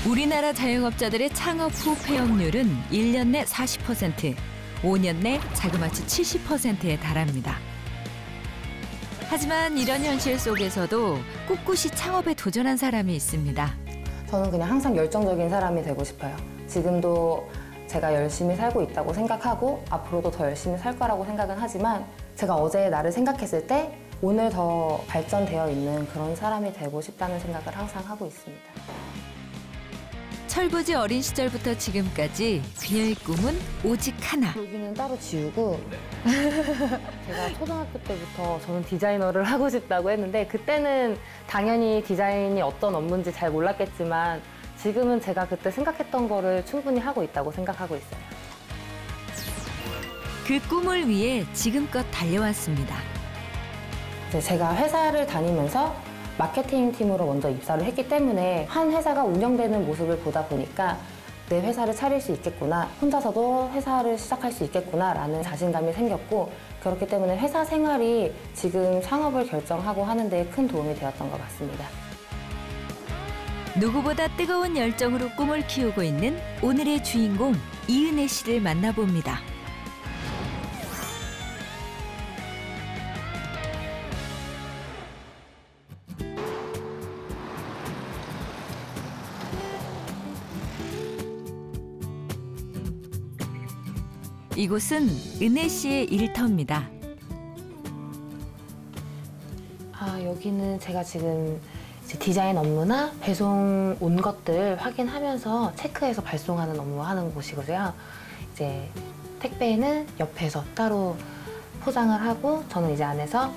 우리나라 자영업자들의 창업 후 폐업률은 1년 내 40%, 5년 내 자그마치 70%에 달합니다. 하지만 이런 현실 속에서도 꿋꿋이 창업에 도전한 사람이 있습니다. 저는 그냥 항상 열정적인 사람이 되고 싶어요. 지금도 제가 열심히 살고 있다고 생각하고 앞으로도 더 열심히 살 거라고 생각은 하지만 제가 어제의 나를 생각했을 때 오늘 더 발전되어 있는 그런 사람이 되고 싶다는 생각을 항상 하고 있습니다. 철부지 어린 시절부터 지금까지 그녀의 꿈은 오직 하나. 여기는 따로 지우고 제가 초등학교 때부터 저는 디자이너를 하고 싶다고 했는데 그때는 당연히 디자인이 어떤 업무인지 잘 몰랐겠지만 지금은 제가 그때 생각했던 거를 충분히 하고 있다고 생각하고 있어요. 그 꿈을 위해 지금껏 달려왔습니다. 제가 회사를 다니면서 마케팅 팀으로 먼저 입사를 했기 때문에 한 회사가 운영되는 모습을 보다 보니까 내 회사를 차릴 수 있겠구나, 혼자서도 회사를 시작할 수 있겠구나라는 자신감이 생겼고 그렇기 때문에 회사 생활이 지금 창업을 결정하고 하는 데 큰 도움이 되었던 것 같습니다. 누구보다 뜨거운 열정으로 꿈을 키우고 있는 오늘의 주인공 이은혜 씨를 만나봅니다. 이곳은 은혜 씨의 일터입니다. 여기는 제가 지금 이제 디자인 업무나 배송 온 것들 확인하면서 체크해서 발송하는 업무 하는 곳이고요. 이제 택배는 옆에서 따로 포장을 하고 저는 이제 안에서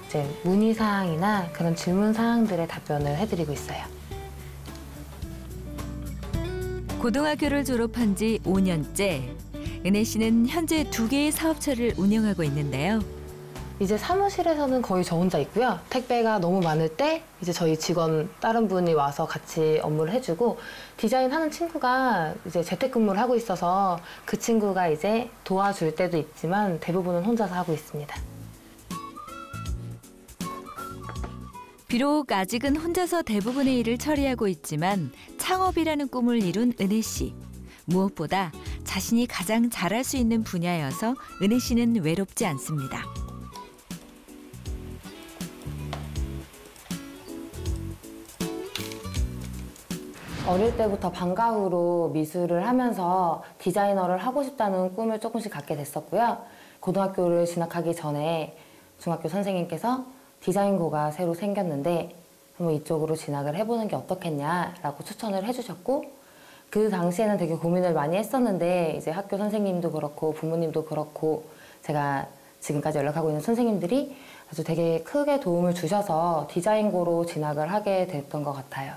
이제 문의 사항이나 그런 질문 사항들에 답변을 해드리고 있어요. 고등학교를 졸업한 지 5년째. 은혜 씨는 현재 2개의 사업체를 운영하고 있는데요. 이제 사무실에서는 거의 저 혼자 있고요. 택배가 너무 많을 때 이제 저희 직원 다른 분이 와서 같이 업무를 해주고 디자인하는 친구가 이제 재택근무를 하고 있어서 그 친구가 이제 도와줄 때도 있지만 대부분은 혼자서 하고 있습니다. 비록 아직은 혼자서 대부분의 일을 처리하고 있지만 창업이라는 꿈을 이룬 은혜 씨. 무엇보다 자신이 가장 잘할 수 있는 분야여서 은혜 씨는 외롭지 않습니다. 어릴 때부터 방과 후로 미술을 하면서 디자이너를 하고 싶다는 꿈을 조금씩 갖게 됐었고요. 고등학교를 진학하기 전에 중학교 선생님께서 디자인고가 새로 생겼는데 한번 이쪽으로 진학을 해보는 게 어떻겠냐라고 추천을 해주셨고 그 당시에는 되게 고민을 많이 했었는데 이제 학교 선생님도 그렇고 부모님도 그렇고 제가 지금까지 연락하고 있는 선생님들이 아주 되게 크게 도움을 주셔서 디자인고로 진학을 하게 됐던 것 같아요.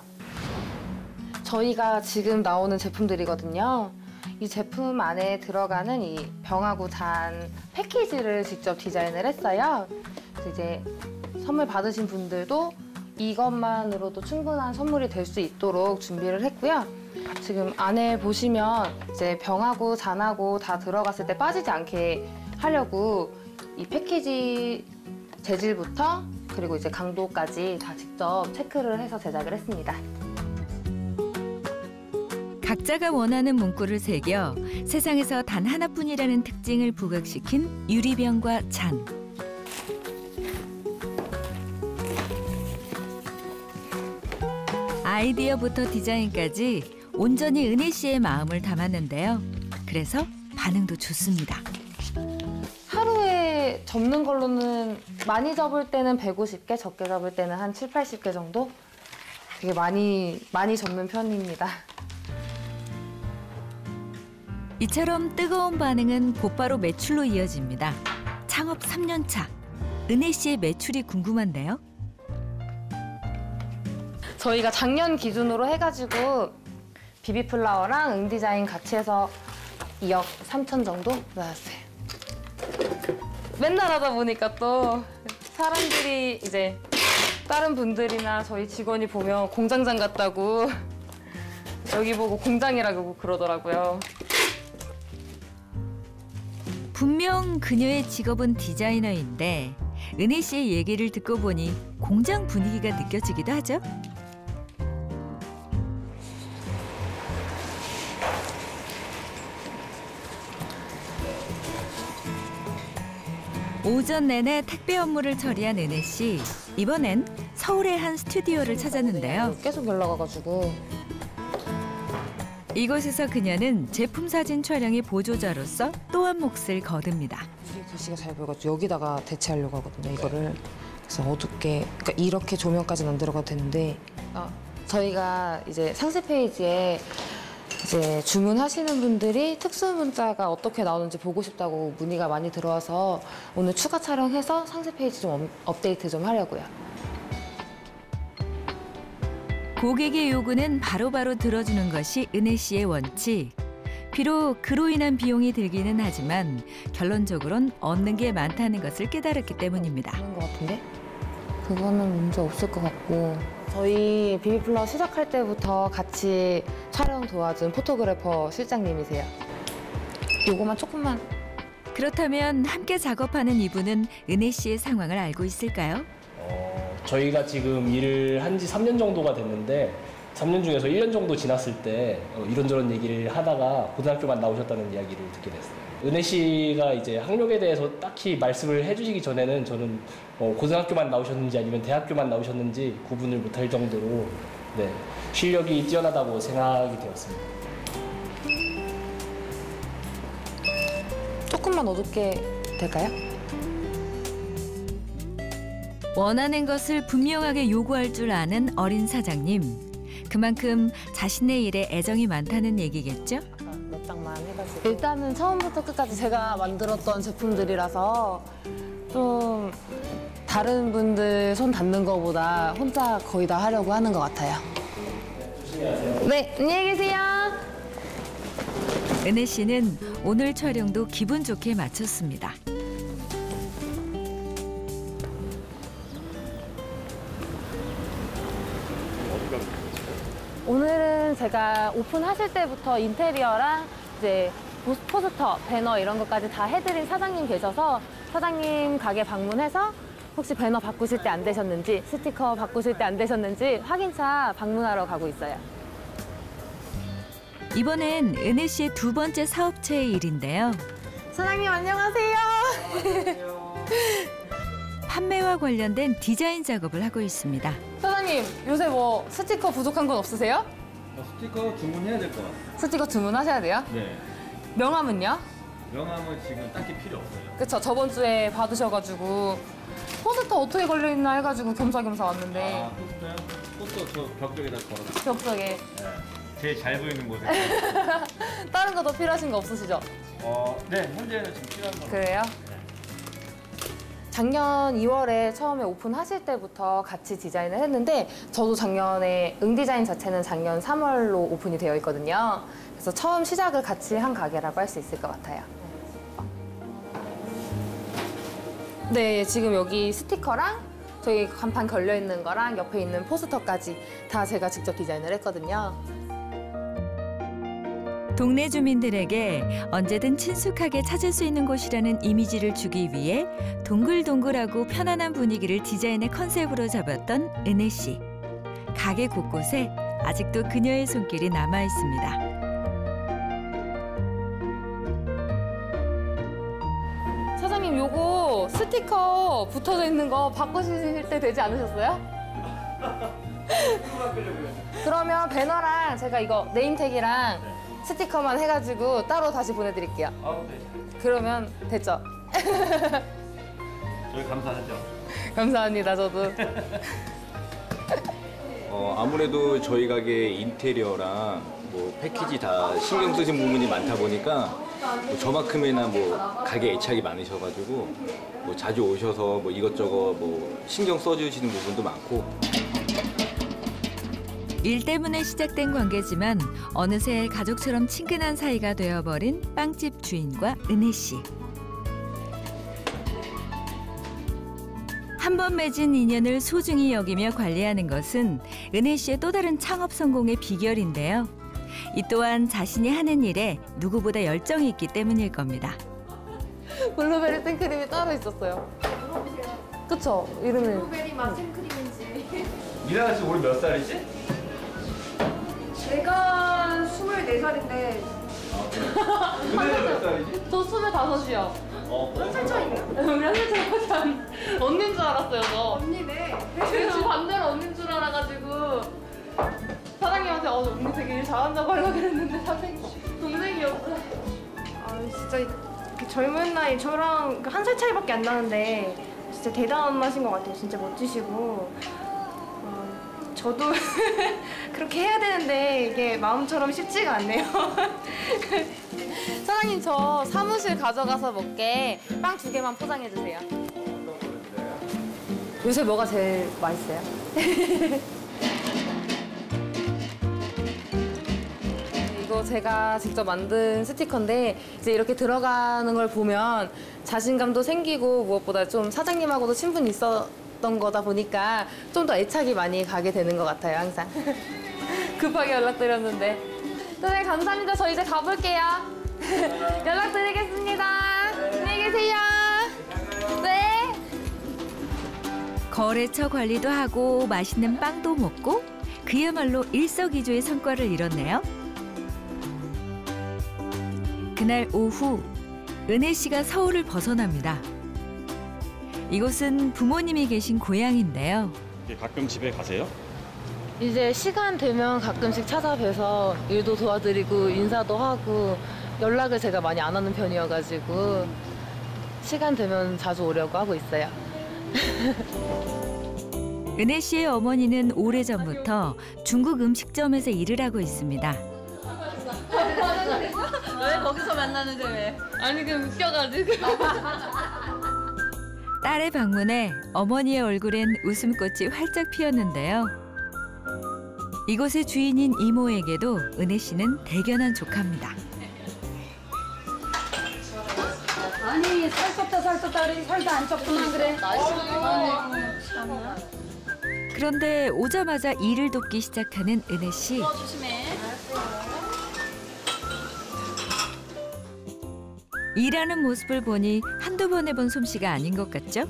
저희가 지금 나오는 제품들이거든요. 이 제품 안에 들어가는 이 병하고 잔 패키지를 직접 디자인을 했어요. 그래서 이제 선물 받으신 분들도 이것만으로도 충분한 선물이 될 수 있도록 준비를 했고요. 지금 안에 보시면 이제 병하고 잔하고 다 들어갔을 때 빠지지 않게 하려고 이 패키지 재질부터 그리고 이제 강도까지 다 직접 체크를 해서 제작을 했습니다. 각자가 원하는 문구를 새겨 세상에서 단 하나뿐이라는 특징을 부각시킨 유리병과 잔. 아이디어부터 디자인까지 온전히 은혜 씨의 마음을 담았는데요. 그래서 반응도 좋습니다. 하루에 접는 걸로는 많이 접을 때는 150개, 적게 접을 때는 한 7, 80개 정도? 되게 많이 접는 편입니다. 이처럼 뜨거운 반응은 곧바로 매출로 이어집니다. 창업 3년 차. 은혜 씨의 매출이 궁금한데요. 저희가 작년 기준으로 해가지고 비비플라워랑 응디자인 같이 해서 2억 3천 정도 나왔어요. 맨날 하다 보니까 또 사람들이 이제 다른 분들이나 저희 직원이 보면 공장장 같다고 여기 보고 공장이라고 그러더라고요. 분명 그녀의 직업은 디자이너인데 은혜 씨의 얘기를 듣고 보니 공장 분위기가 느껴지기도 하죠. 오전 내내 택배 업무를 처리한 은혜 씨. 이번엔 서울의 한 스튜디오를 찾았는데요. 계속 연락 와가지고. 이곳에서 그녀는 제품 사진 촬영의 보조자로서 또 한 몫을 거둡니다. 글씨가 잘 보여가지고 여기다가 대체하려고 하거든요, 이거를. 그래서 어둡게, 그러니까 이렇게 조명까지는 안 들어가도 되는데 저희가 이제 상세 페이지에 이제 주문하시는 분들이 특수 문자가 어떻게 나오는지 보고 싶다고 문의가 많이 들어와서 오늘 추가 촬영해서 상세 페이지 좀 업데이트 좀 하려고요. 고객의 요구는 바로바로 들어주는 것이 은혜 씨의 원칙. 비록 그로 인한 비용이 들기는 하지만 결론적으론 얻는 게 많다는 것을 깨달았기 때문입니다. 그런 것 같은데? 그거는 문제 없을 것 같고. 저희 비비플라워 시작할 때부터 같이 촬영 도와준 포토그래퍼 실장님이세요. 요거만 조금만. 그렇다면 함께 작업하는 이분은 은혜 씨의 상황을 알고 있을까요? 저희가 지금 일을 한 지 3년 정도가 됐는데 3년 중에서 1년 정도 지났을 때 이런저런 얘기를 하다가 고등학교만 나오셨다는 이야기를 듣게 됐어요. 은혜 씨가 이제 학력에 대해서 딱히 말씀을 해주시기 전에는 저는 고등학교만 나오셨는지 아니면 대학교만 나오셨는지 구분을 못할 정도로 실력이 뛰어나다고 생각이 되었습니다. 조금만 어둡게 될까요? 원하는 것을 분명하게 요구할 줄 아는 어린 사장님. 그만큼 자신의 일에 애정이 많다는 얘기겠죠? 몇 장만 해가지고. 일단은 처음부터 끝까지 제가 만들었던 제품들이라서 좀 다른 분들 손 닿는 것보다 혼자 거의 다 하려고 하는 것 같아요. 네, 안녕히 계세요. 은혜 씨는 오늘 촬영도 기분 좋게 마쳤습니다. 오늘은 제가 오픈하실 때부터 인테리어랑 이제 포스터, 배너 이런 것까지 다 해드린 사장님 계셔서 사장님 가게 방문해서 혹시 배너 바꾸실 때 안 되셨는지, 스티커 바꾸실 때 안 되셨는지 확인차 방문하러 가고 있어요. 이번엔 은혜 씨의 두 번째 사업체의 일인데요. 사장님 안녕하세요. 판매와 관련된 디자인 작업을 하고 있습니다. 사장님 요새 뭐 스티커 부족한 건 없으세요? 스티커 주문해야 될 것 같아요. 스티커 주문하셔야 돼요? 네. 명함은요? 명함은 지금 딱히 필요 없어요. 그쵸, 저번 주에 받으셔가지고 포스터 어떻게 걸려있나 해가지고 겸사겸사 왔는데. 포스터요? 포스터 저 벽 쪽에다 걸어놨어요. 벽 쪽에. 네. 제일 잘 보이는 곳에. 다른 거 더 필요하신 거 없으시죠? 네. 현재는 지금 필요한 거. 그래요? 네. 작년 2월에 처음에 오픈하실 때부터 같이 디자인을 했는데 저도 작년에 응디자인 자체는 작년 3월로 오픈이 되어 있거든요. 그래서 처음 시작을 같이 한 가게라고 할 수 있을 것 같아요. 네, 지금 여기 스티커랑 저기 간판 걸려있는 거랑 옆에 있는 포스터까지 다 제가 직접 디자인을 했거든요. 동네 주민들에게 언제든 친숙하게 찾을 수 있는 곳이라는 이미지를 주기 위해 동글동글하고 편안한 분위기를 디자인의 컨셉으로 잡았던 은혜 씨. 가게 곳곳에 아직도 그녀의 손길이 남아 있습니다. 사장님 요거 스티커 붙어져 있는 거 바꾸실 때 되지 않으셨어요? 그러면 배너랑 제가 이거 네임택이랑 스티커만 해가지고 따로 다시 보내드릴게요. 네. 그러면 됐죠? 저희 감사하죠. 감사합니다, 저도. 아무래도 저희 가게 인테리어랑 뭐 패키지 다 신경 쓰신 부분이 많다 보니까 뭐 저만큼이나 뭐 가게 애착이 많으셔가지고 뭐 자주 오셔서 뭐 이것저것 뭐 신경 써주시는 부분도 많고. 일 때문에 시작된 관계지만 어느새 가족처럼 친근한 사이가 되어버린 빵집 주인과 은혜 씨. 한 번 맺은 인연을 소중히 여기며 관리하는 것은 은혜 씨의 또 다른 창업 성공의 비결인데요. 이 또한 자신이 하는 일에 누구보다 열정이 있기 때문일 겁니다. 블루베리 생크림이 따로 있었어요. 그쵸? 이름이. 블루베리 맛 생크림인지. 미나나 씨 올해 몇 살이지? 제가 24살인데 은혜는 몇 살이지? 저 25이요. 한살 차이인가? 우리 한살 차이밖에 안 언니인 줄 알았어요, 저. 언니네. 저 반대로 언니인 줄 알아가지고 사장님한테 언니 되게 일 잘한다고 하려고 그랬는데 사장님 동생이었어. 아 진짜 이렇게 젊은 나이 저랑 한 살 차이밖에 안 나는데 진짜 대단하신 것 같아요. 진짜 멋지시고 저도 그렇게 해야 되는데 이게 마음처럼 쉽지가 않네요. 사장님 저 사무실 가져가서 먹게 빵 2개만 포장해 주세요. 요새 뭐가 제일 맛있어요? 이거 제가 직접 만든 스티커인데 이제 이렇게 들어가는 걸 보면 자신감도 생기고 무엇보다 좀 사장님하고도 친분이 있었던 거다 보니까 좀 더 애착이 많이 가게 되는 것 같아요, 항상. 급하게 연락드렸는데. 사장님 감사합니다. 저 이제 가볼게요. 연락드리겠습니다. 안녕히 계세요. 네. 거래처 관리도 하고 맛있는 빵도 먹고 그야말로 일석이조의 성과를 이뤘네요. 그날 오후 은혜 씨가 서울을 벗어납니다. 이곳은 부모님이 계신 고향인데요. 가끔 집에 가세요? 이제 시간 되면 가끔씩 찾아뵈서 일도 도와드리고 인사도 하고 연락을 제가 많이 안 하는 편이어가지고 시간 되면 자주 오려고 하고 있어요. 은혜 씨의 어머니는 오래전부터 중국 음식점에서 일을 하고 있습니다. 왜 거기서 만나는데 왜? 아니 그 웃겨가지고. 딸의 방문에 어머니의 얼굴엔 웃음꽃이 활짝 피었는데요. 이곳의 주인인 이모에게도 은혜 씨는 대견한 조카입니다. 아니 살 쪘다 그래 살도 안 쪘구만 그래. 그런데 오자마자 일을 돕기 시작하는 은혜 씨. 조심해. 일하는 모습을 보니 한두 번 해본 솜씨가 아닌 것 같죠?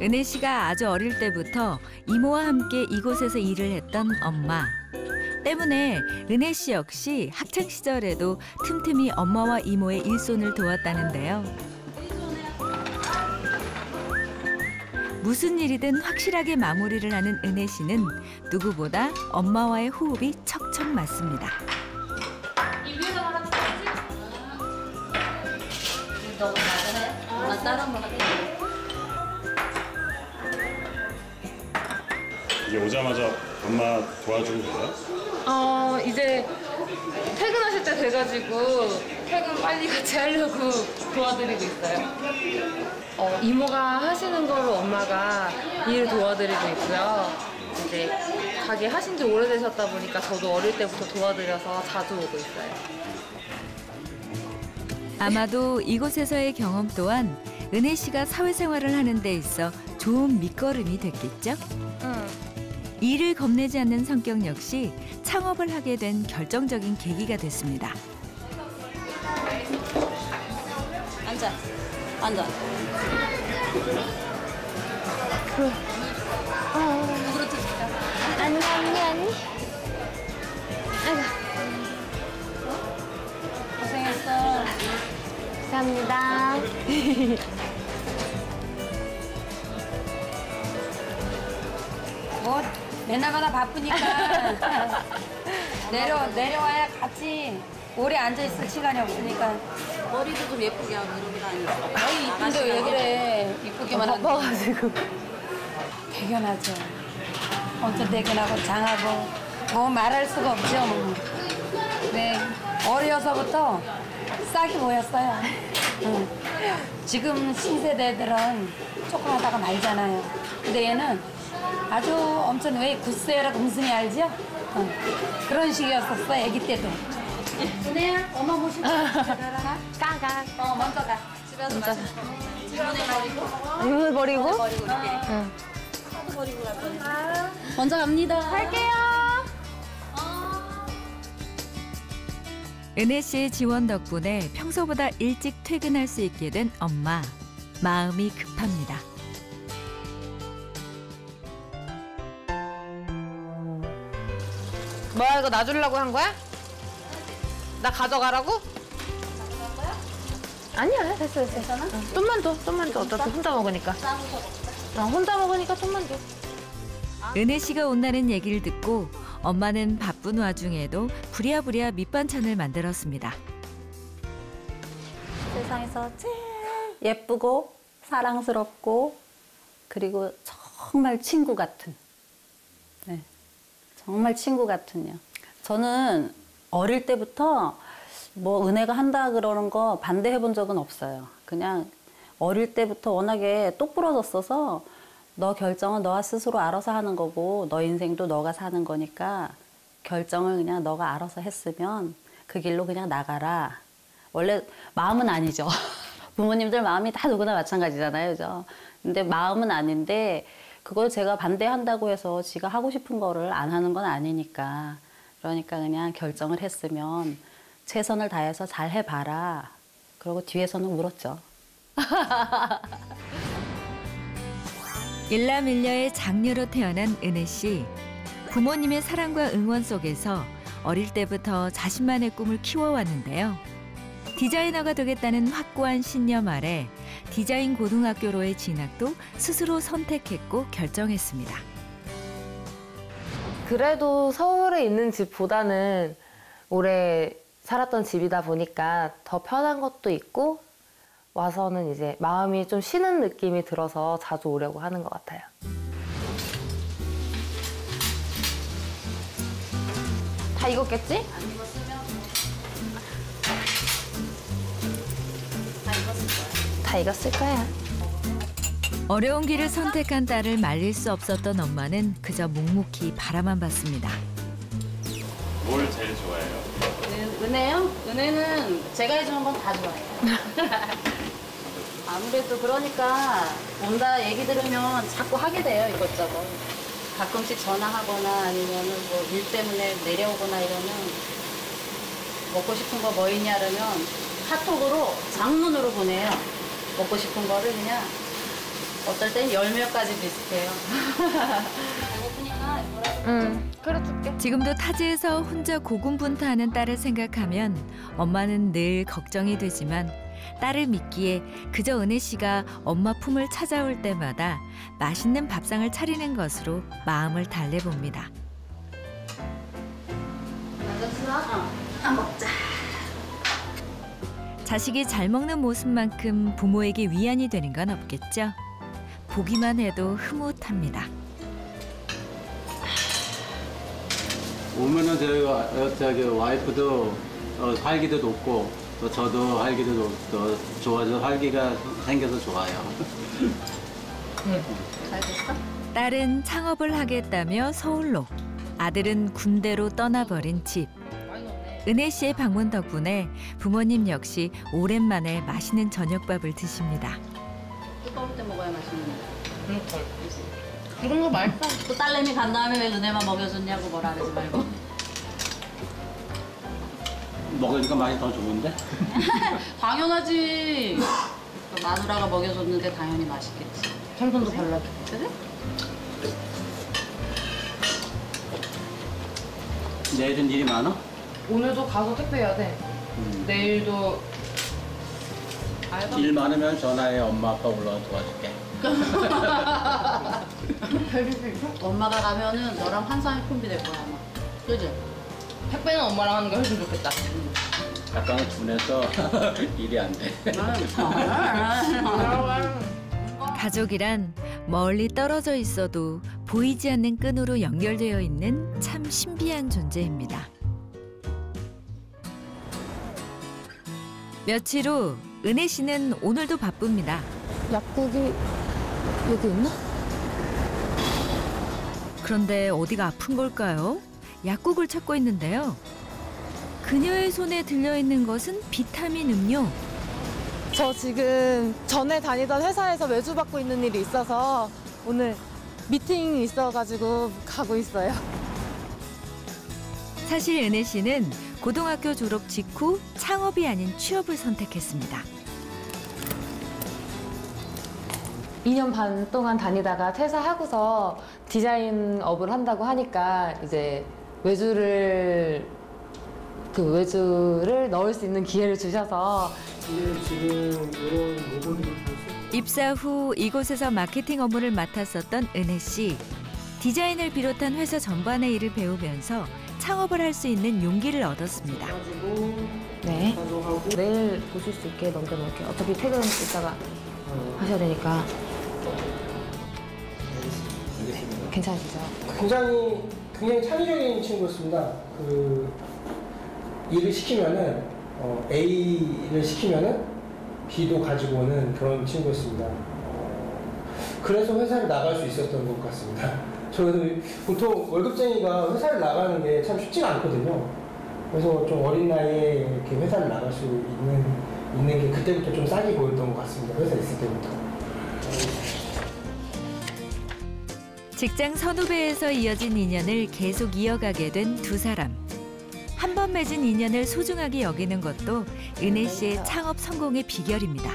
은혜 씨가 아주 어릴 때부터 이모와 함께 이곳에서 일을 했던 엄마. 때문에 은혜 씨 역시 학창 시절에도 틈틈이 엄마와 이모의 일손을 도왔다는데요. 무슨 일이든 확실하게 마무리를 하는 은혜 씨는 누구보다 엄마와의 호흡이 척척 맞습니다. 너무 맞아요? 엄마 따로 먹을게. 이제 오자마자 엄마 도와주고 그래요? 이제 퇴근하실 때 돼가지고 퇴근 빨리 같이 하려고 도와드리고 있어요. 이모가 하시는 거로 엄마가 일 도와드리고 있고요. 이제 가게 하신 지 오래되셨다 보니까 저도 어릴 때부터 도와드려서 자주 오고 있어요. 아마도 이곳에서의 경험 또한 은혜 씨가 사회생활을 하는 데 있어 좋은 밑거름이 됐겠죠? 일을 겁내지 않는 성격 역시 창업을 하게 된 결정적인 계기가 됐습니다. 앉아. 앉아. 누구로 드릴까? 안녕. 고생했어. 감사합니다. 뭐 맨날 가다 바쁘니까 내려와야 같이 오래 앉아 있을 시간이 없으니까. 머리도 좀 예쁘게 하고 이러고 다니고. 아이 이쁜데 왜 그래? 이쁘게만 하고. 바빠가지고. 대견하죠. 엄청 대견하고 장하고 뭐 말할 수가 없죠. 뭐. 네, 어려서부터 싹이 보였어요. 지금 신세대들은 조금 하다가 말잖아요. 근데 얘는 아주 엄청 왜 굳세라고 무슨이 알죠? 그런 식이었었어, 애기 때도. 은혜야, 엄마 모시고 가라. 가. 먼저 가. 집에 와서 마시고. 이모를 버리고? 버리고 이렇게. 응. 카드 버리고 갈 뻔했어. 먼저 갑니다. 갈게요. 은혜 씨의 지원 덕분에 평소보다 일찍 퇴근할 수 있게 된 엄마. 마음이 급합니다. 뭐야 이거 놔주려고 한 거야? 나 가져가라고? 아니야, 됐어. 좀만 더. 어차피 혼자 먹으니까. 혼자 먹으니까 좀만 더. 은혜 씨가 온다는 얘기를 듣고 엄마는 바쁜 와중에도 부랴부랴 밑반찬을 만들었습니다. 세상에서 제일 예쁘고 사랑스럽고 그리고 정말 친구 같은, 네, 정말 친구 같은요. 저는 어릴 때부터 뭐 은혜가 한다 그러는 거 반대해 본 적은 없어요. 그냥 어릴 때부터 워낙에 똑부러졌어서 너 결정은 너가 스스로 알아서 하는 거고 너 인생도 너가 사는 거니까 결정을 그냥 너가 알아서 했으면 그 길로 그냥 나가라. 원래 마음은 아니죠. 부모님들 마음이 다 누구나 마찬가지잖아요. 그죠? 근데 마음은 아닌데 그걸 제가 반대한다고 해서 지가 하고 싶은 거를 안 하는 건 아니니까. 그러니까 그냥 결정을 했으면 최선을 다해서 잘 해봐라. 그러고 뒤에서는 울었죠. 일남일녀의 장녀로 태어난 은혜 씨. 부모님의 사랑과 응원 속에서 어릴 때부터 자신만의 꿈을 키워왔는데요. 디자이너가 되겠다는 확고한 신념 아래 디자인 고등학교로의 진학도 스스로 선택했고 결정했습니다. 그래도 서울에 있는 집보다는 오래 살았던 집이다 보니까 더 편한 것도 있고 와서는 이제 마음이 좀 쉬는 느낌이 들어서 자주 오려고 하는 것 같아요. 다 익었겠지? 안 익었으면 다 익었을 거야. 다 익었을 거야. 어려운 길을 선택한 딸을 말릴 수 없었던 엄마는 그저 묵묵히 바라만 봤습니다. 뭘 제일 좋아해요? 은혜요? 은혜는 제가 해주는 건 다 좋아해요. 아무래도 그러니까 온다 얘기 들으면 자꾸 하게 돼요, 이것저것. 가끔씩 전화하거나 아니면은 뭐 일 때문에 내려오거나 이러면 먹고 싶은 거 뭐 있냐 그러면 카톡으로 장문으로 보내요. 먹고 싶은 거를 그냥 어떨 땐 10명까지 비슷해요. 배고프니까 뭐라도. 그래 줄게. 지금도 타지에서 혼자 고군분투하는 딸을 생각하면 엄마는 늘 걱정이 되지만 딸을 믿기에 그저 은혜 씨가 엄마 품을 찾아올 때마다 맛있는 밥상을 차리는 것으로 마음을 달래봅니다. 먹자. 자식이 잘 먹는 모습만큼 부모에게 위안이 되는 건 없겠죠. 보기만 해도 흐뭇합니다. 오면은 저기 와이프도 활기도 높고 또 저도 활기도 좋아져 활기가 생겨서 좋아요. 잘 됐어? 딸은 창업을 하겠다며 서울로, 아들은 군대로 떠나버린 집. 은혜 씨의 방문 덕분에 부모님 역시 오랜만에 맛있는 저녁밥을 드십니다. 뜨거울 때 먹어야 맛있는데. 이런 거 맛있어. 또 딸내미 간 다음에 왜 은혜만 먹여줬냐고 뭐라 그러지 말고. 먹으니까 맛이 더 좋은데? 당연하지. 마누라가 먹여줬는데 당연히 맛있겠지. 생선도 발라줘. 그래? 내일은 일이 많아? 오늘도 가서 택배해야 돼. 내일도 일 많으면 전화해. 엄마 아빠 올라와 도와줄게. 엄마가 가면은 너랑 환상의 콤비 될 거야 아마. 그지? 택배는 엄마랑 하는 거 해주면 좋겠다. 약간은 둔해서 일이 안 돼. 가족이란 멀리 떨어져 있어도 보이지 않는 끈으로 연결되어 있는 참 신비한 존재입니다. 며칠 후 은혜 씨는 오늘도 바쁩니다. 약국이 여기 있나? 그런데 어디가 아픈 걸까요? 약국을 찾고 있는데요. 그녀의 손에 들려있는 것은 비타민 음료. 저 지금 전에 다니던 회사에서 외주 받고 있는 일이 있어서 오늘 미팅이 있어가지고 가고 있어요. 사실 은혜 씨는 고등학교 졸업 직후 창업이 아닌 취업을 선택했습니다. 2년 반 동안 다니다가 퇴사하고서 디자인업을 한다고 하니까 이제 외주를 그 외주를 넣을 수 있는 기회를 주셔서 지금 이런 로고들을 입사 후 이곳에서 마케팅 업무를 맡았었던 은혜 씨. 디자인을 비롯한 회사 전반의 일을 배우면서 창업을 할 수 있는 용기를 얻었습니다. 네. 내일 보실 수 있게 넘겨놓을게요. 어차피 퇴근 이따가 하셔야 되니까. 괜찮으시죠? 굉장히 창의적인 친구였습니다. 일을 시키면은 A를 시키면은 B도 가지고 오는 그런 친구였습니다. 그래서 회사를 나갈 수 있었던 것 같습니다. 저는 보통 월급쟁이가 회사를 나가는 게 참 쉽지가 않거든요. 그래서 좀 어린 나이에 이렇게 회사를 나갈 수 있는 게 그때부터 좀 싹이 보였던 것 같습니다. 회사에 있을 때부터. 직장 선후배에서 이어진 인연을 계속 이어가게 된 두 사람. 한 번 맺은 인연을 소중하게 여기는 것도 은혜 씨의 창업 성공의 비결입니다.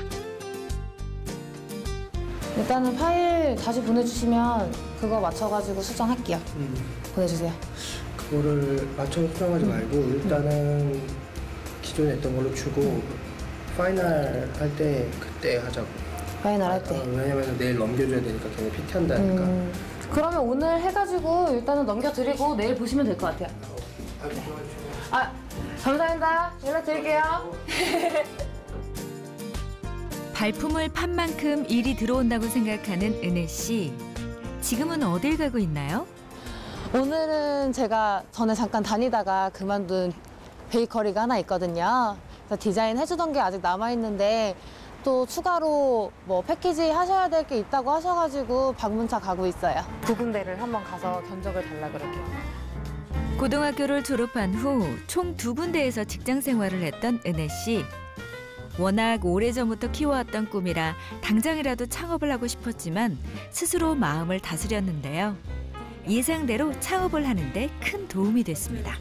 일단은 파일 다시 보내주시면 그거 맞춰가지고 수정할게요. 보내주세요. 그거를 맞춰서 수정하지 말고 일단은 기존에 했던 걸로 주고 파이널 할 때 그때 하자고. 파이널 할 때. 왜냐면 내일 넘겨줘야 되니까 걔네 PT 한다니까. 그러면 오늘 해가지고 일단은 넘겨드리고 내일 보시면 될 것 같아요. 아, 감사합니다. 연락드릴게요. 발품을 판 만큼 일이 들어온다고 생각하는 은혜 씨. 지금은 어딜 가고 있나요? 오늘은 제가 전에 잠깐 다니다가 그만둔 베이커리가 하나 있거든요. 그래서 디자인 해주던 게 아직 남아있는데 또 추가로 뭐 패키지 하셔야 될 게 있다고 하셔가지고 방문차 가고 있어요. 두 군데를 한번 가서 견적을 달라 그럴게요. 고등학교를 졸업한 후 총 2군데에서 직장 생활을 했던 은혜 씨. 워낙 오래전부터 키워왔던 꿈이라 당장이라도 창업을 하고 싶었지만 스스로 마음을 다스렸는데요. 예상대로 창업을 하는데 큰 도움이 됐습니다.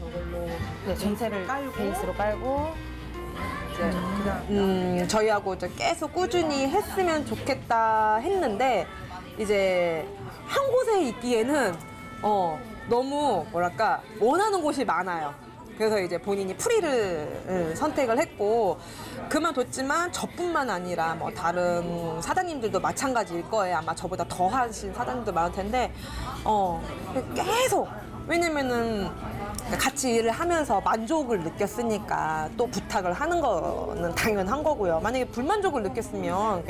네, 전체를 베이스로 깔고 이제 저희하고 이제 계속 꾸준히 했으면 좋겠다 했는데 이제 한 곳에 있기에는 너무 뭐랄까 원하는 곳이 많아요. 그래서 이제 본인이 프리를 선택을 했고 그만뒀지만 저뿐만 아니라 뭐 다른 사장님들도 마찬가지일 거예요. 아마 저보다 더 하신 사장님도 많을 텐데 계속 왜냐면은 같이 일을 하면서 만족을 느꼈으니까 또 부탁을 하는 거는 당연한 거고요. 만약에 불만족을 느꼈으면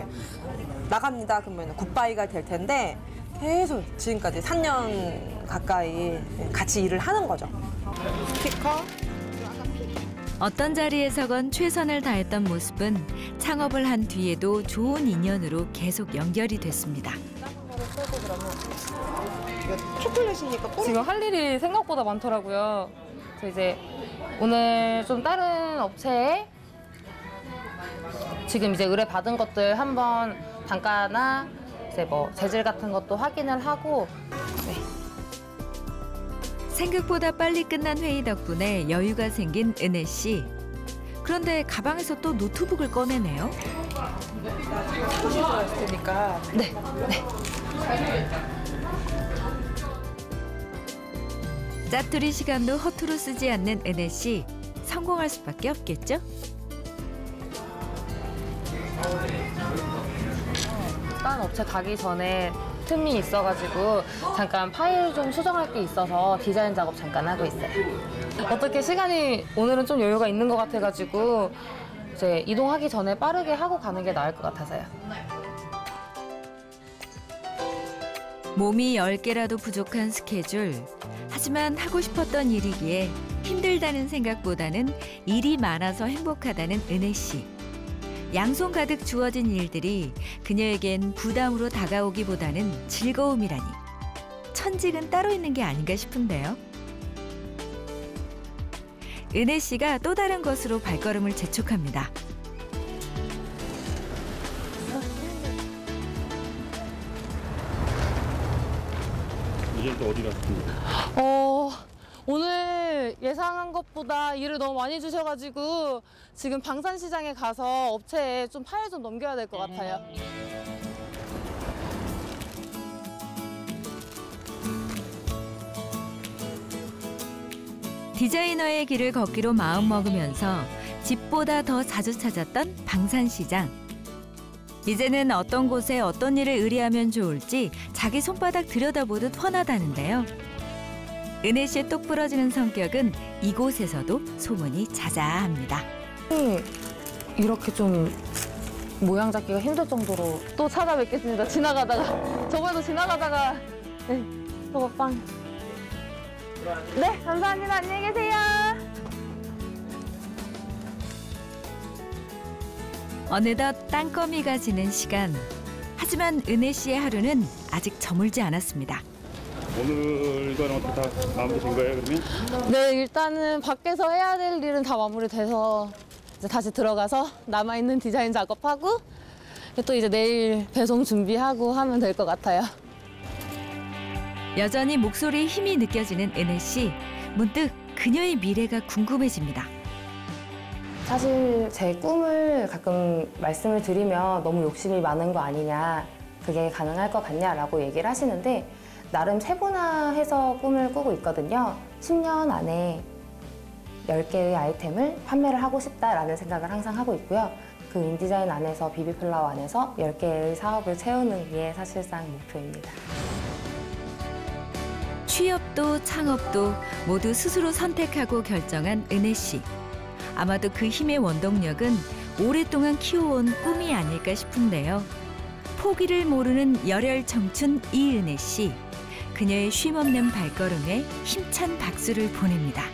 나갑니다 그러면 굿바이가 될 텐데 계속 지금까지 3년 가까이 같이 일을 하는 거죠. 스티커. 어떤 자리에서건 최선을 다했던 모습은 창업을 한 뒤에도 좋은 인연으로 계속 연결이 됐습니다. 초콜릿이니까 지금 할 일이 생각보다 많더라고요. 그래서 이제 오늘 좀 다른 업체에 지금 이제 의뢰 받은 것들 한번 단가나 이제 뭐 재질 같은 것도 확인을 하고 네. 생각보다 빨리 끝난 회의 덕분에 여유가 생긴 은혜 씨. 그런데 가방에서 또 노트북을 꺼내네요. 초콜릿가 있을 테니까. 네. 짜투리 시간도 허투루 쓰지 않는 은혜 씨. 성공할 수밖에 없겠죠? 다른 업체 가기 전에 틈이 있어가지고 잠깐 파일 좀 수정할 게 있어서 디자인 작업 잠깐 하고 있어요. 어떻게 시간이 오늘은 좀 여유가 있는 것 같아가지고 이제 이동하기 전에 빠르게 하고 가는 게 나을 것 같아서요. 몸이 10개라도 부족한 스케줄. 하지만 하고 싶었던 일이기에 힘들다는 생각보다는 일이 많아서 행복하다는 은혜 씨. 양손 가득 주어진 일들이 그녀에겐 부담으로 다가오기보다는 즐거움이라니. 천직은 따로 있는 게 아닌가 싶은데요. 은혜 씨가 또 다른 것으로 발걸음을 재촉합니다. 이제 또 어디 갔습니까? 오늘 예상한 것보다 일을 너무 많이 주셔가지고 지금 방산시장에 가서 업체에 좀 파일 좀 넘겨야 될 것 같아요. 디자이너의 길을 걷기로 마음먹으면서 집보다 더 자주 찾았던 방산시장. 이제는 어떤 곳에 어떤 일을 의뢰하면 좋을지 자기 손바닥 들여다보듯 훤하다는데요. 은혜 씨의 똑 부러지는 성격은 이곳에서도 소문이 자자합니다. 이렇게 좀 모양 잡기가 힘들 정도로 또 찾아뵙겠습니다. 지나가다가. 저번에도 지나가다가. 네, 저거 빵. 네, 감사합니다. 안녕히 계세요. 어느덧 땅거미가 지는 시간. 하지만 은혜 씨의 하루는 아직 저물지 않았습니다. 오늘과는 어떻게 다 마무리된 거예요, 그러면? 네, 일단은 밖에서 해야 될 일은 다 마무리돼서 이제 다시 들어가서 남아있는 디자인 작업하고 또 이제 내일 배송 준비하고 하면 될 것 같아요. 여전히 목소리에 힘이 느껴지는 은혜 씨. 문득 그녀의 미래가 궁금해집니다. 사실 제 꿈을 가끔 말씀을 드리면 너무 욕심이 많은 거 아니냐, 그게 가능할 것 같냐라고 얘기를 하시는데 나름 세분화해서 꿈을 꾸고 있거든요. 10년 안에 10개의 아이템을 판매를 하고 싶다라는 생각을 항상 하고 있고요. 그 인디자인 안에서 비비플라워 안에서 10개의 사업을 채우는 게 사실상 목표입니다. 취업도 창업도 모두 스스로 선택하고 결정한 은혜 씨. 아마도 그 힘의 원동력은 오랫동안 키워온 꿈이 아닐까 싶은데요. 포기를 모르는 열혈 청춘 이은혜 씨. 그녀의 쉼없는 발걸음에 힘찬 박수를 보냅니다.